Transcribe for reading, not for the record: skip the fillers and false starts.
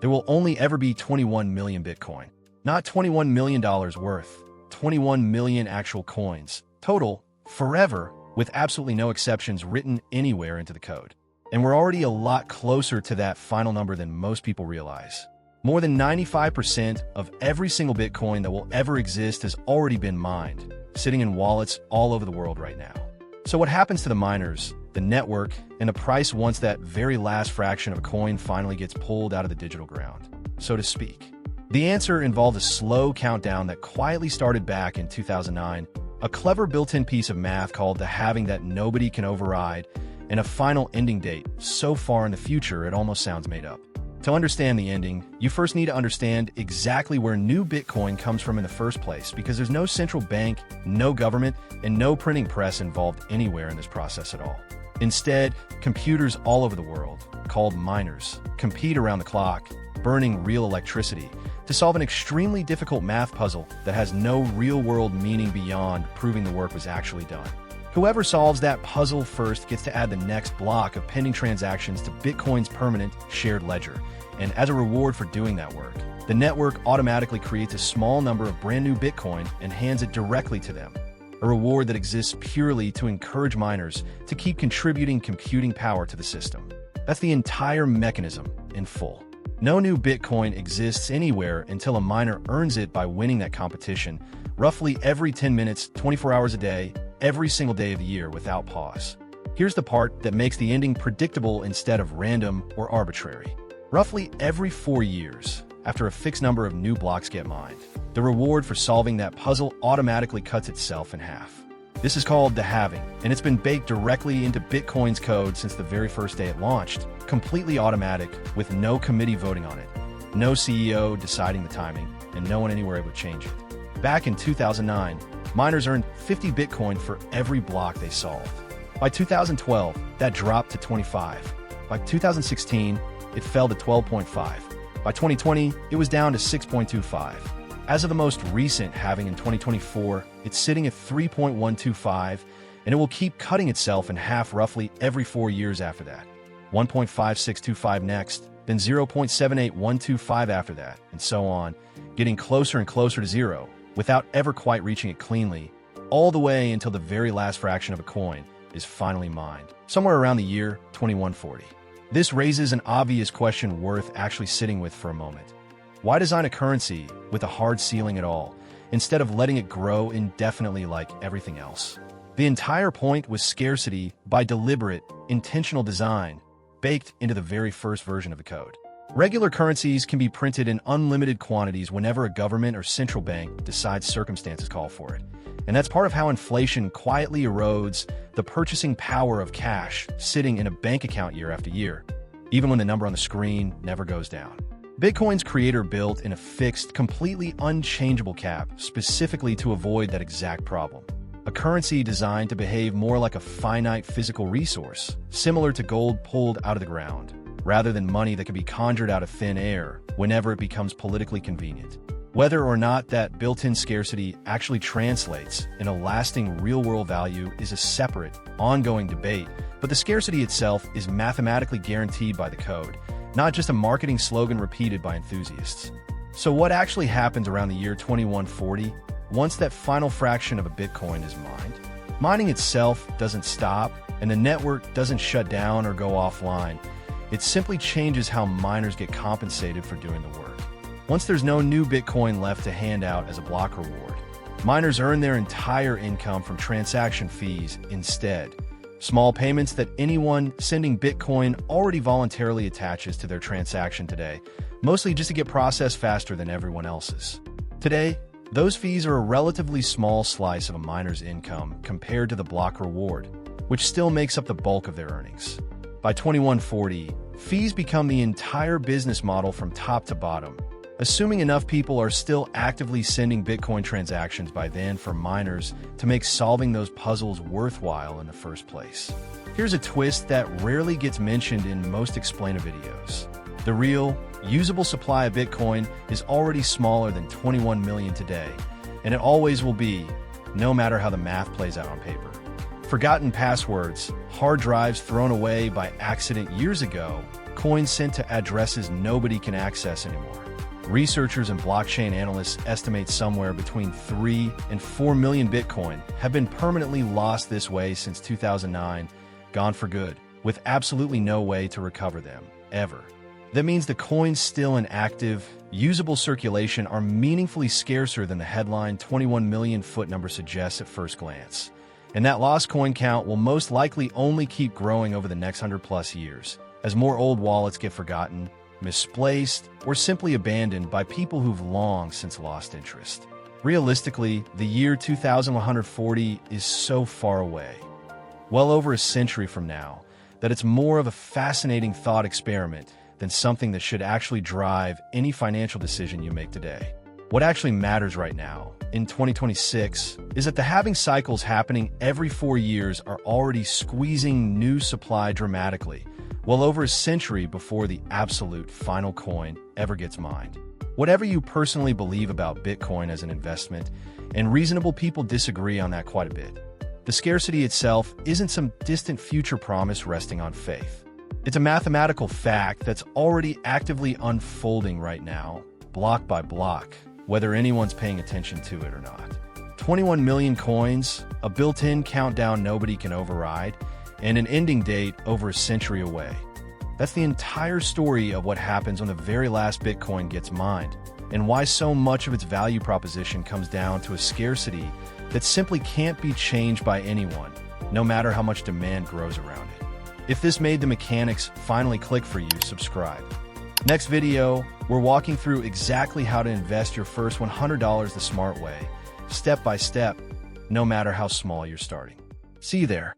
There will only ever be 21 million Bitcoin. Not $21 million worth, 21 million actual coins. Total, forever, with absolutely no exceptions written anywhere into the code. And we're already a lot closer to that final number than most people realize. More than 95% of every single Bitcoin that will ever exist has already been mined, sitting in wallets all over the world right now. So what happens to the miners, the network, and the price once that very last fraction of a coin finally gets pulled out of the digital ground, so to speak? The answer involved a slow countdown that quietly started back in 2009, a clever built-in piece of math called the halving that nobody can override, and a final ending date so far in the future it almost sounds made up. To understand the ending, you first need to understand exactly where new Bitcoin comes from in the first place, because there's no central bank, no government, and no printing press involved anywhere in this process at all. Instead, computers all over the world, called miners, compete around the clock, burning real electricity, to solve an extremely difficult math puzzle that has no real-world meaning beyond proving the work was actually done. Whoever solves that puzzle first gets to add the next block of pending transactions to Bitcoin's permanent shared ledger. And as a reward for doing that work, the network automatically creates a small number of brand new Bitcoin and hands it directly to them. A reward that exists purely to encourage miners to keep contributing computing power to the system. That's the entire mechanism in full. No new Bitcoin exists anywhere until a miner earns it by winning that competition, roughly every 10 minutes, 24 hours a day, every single day of the year without pause. Here's the part that makes the ending predictable instead of random or arbitrary. Roughly every 4 years, after a fixed number of new blocks get mined, the reward for solving that puzzle automatically cuts itself in half. This is called the halving, and it's been baked directly into Bitcoin's code since the very first day it launched, completely automatic, with no committee voting on it, no CEO deciding the timing, and no one anywhere able to change it. Back in 2009, miners earned 50 Bitcoin for every block they solved. By 2012, that dropped to 25. By 2016, it fell to 12.5. By 2020, it was down to 6.25. As of the most recent halving in 2024, it's sitting at 3.125, and it will keep cutting itself in half roughly every 4 years after that. 1.5625 next, then 0.78125 after that, and so on, getting closer and closer to zero, without ever quite reaching it cleanly, all the way until the very last fraction of a coin is finally mined, somewhere around the year 2140. This raises an obvious question worth actually sitting with for a moment. Why design a currency with a hard ceiling at all, instead of letting it grow indefinitely like everything else? The entire point was scarcity by deliberate, intentional design, baked into the very first version of the code. Regular currencies can be printed in unlimited quantities whenever a government or central bank decides circumstances call for it. And that's part of how inflation quietly erodes the purchasing power of cash sitting in a bank account year after year, even when the number on the screen never goes down. Bitcoin's creator built in a fixed, completely unchangeable cap specifically to avoid that exact problem. A currency designed to behave more like a finite physical resource, similar to gold pulled out of the ground, rather than money that can be conjured out of thin air whenever it becomes politically convenient. Whether or not that built-in scarcity actually translates in a lasting real-world value is a separate, ongoing debate, but the scarcity itself is mathematically guaranteed by the code, not just a marketing slogan repeated by enthusiasts. So what actually happens around the year 2140 once that final fraction of a Bitcoin is mined? Mining itself doesn't stop, and the network doesn't shut down or go offline. It simply changes how miners get compensated for doing the work. Once there's no new Bitcoin left to hand out as a block reward, miners earn their entire income from transaction fees instead. Small payments that anyone sending Bitcoin already voluntarily attaches to their transaction today, mostly just to get processed faster than everyone else's. Today, those fees are a relatively small slice of a miner's income compared to the block reward, which still makes up the bulk of their earnings. By 2140, fees become the entire business model from top to bottom, assuming enough people are still actively sending Bitcoin transactions by then for miners to make solving those puzzles worthwhile in the first place. Here's a twist that rarely gets mentioned in most explainer videos. The real, usable supply of Bitcoin is already smaller than 21 million today, and it always will be, no matter how the math plays out on paper. Forgotten passwords, hard drives thrown away by accident years ago, coins sent to addresses nobody can access anymore. Researchers and blockchain analysts estimate somewhere between 3 and 4 million Bitcoin have been permanently lost this way since 2009, gone for good, with absolutely no way to recover them, ever. That means the coins still in active, usable circulation are meaningfully scarcer than the headline 21 million foot number suggests at first glance. And that lost coin count will most likely only keep growing over the next 100+ years, as more old wallets get forgotten, misplaced, or simply abandoned by people who've long since lost interest. Realistically, the year 2140 is so far away, well over a century from now, that it's more of a fascinating thought experiment than something that should actually drive any financial decision you make today. What actually matters right now, in 2026, is that the halving cycles happening every 4 years are already squeezing new supply dramatically, well over a century before the absolute final coin ever gets mined. Whatever you personally believe about Bitcoin as an investment, and reasonable people disagree on that quite a bit, the scarcity itself isn't some distant future promise resting on faith. It's a mathematical fact that's already actively unfolding right now, block by block, whether anyone's paying attention to it or not. 21 million coins, a built-in countdown nobody can override, and an ending date over a century away. That's the entire story of what happens when the very last Bitcoin gets mined, and why so much of its value proposition comes down to a scarcity that simply can't be changed by anyone, no matter how much demand grows around it. If this made the mechanics finally click for you, subscribe. Next video, we're walking through exactly how to invest your first $100 the smart way, step by step, no matter how small you're starting. See you there.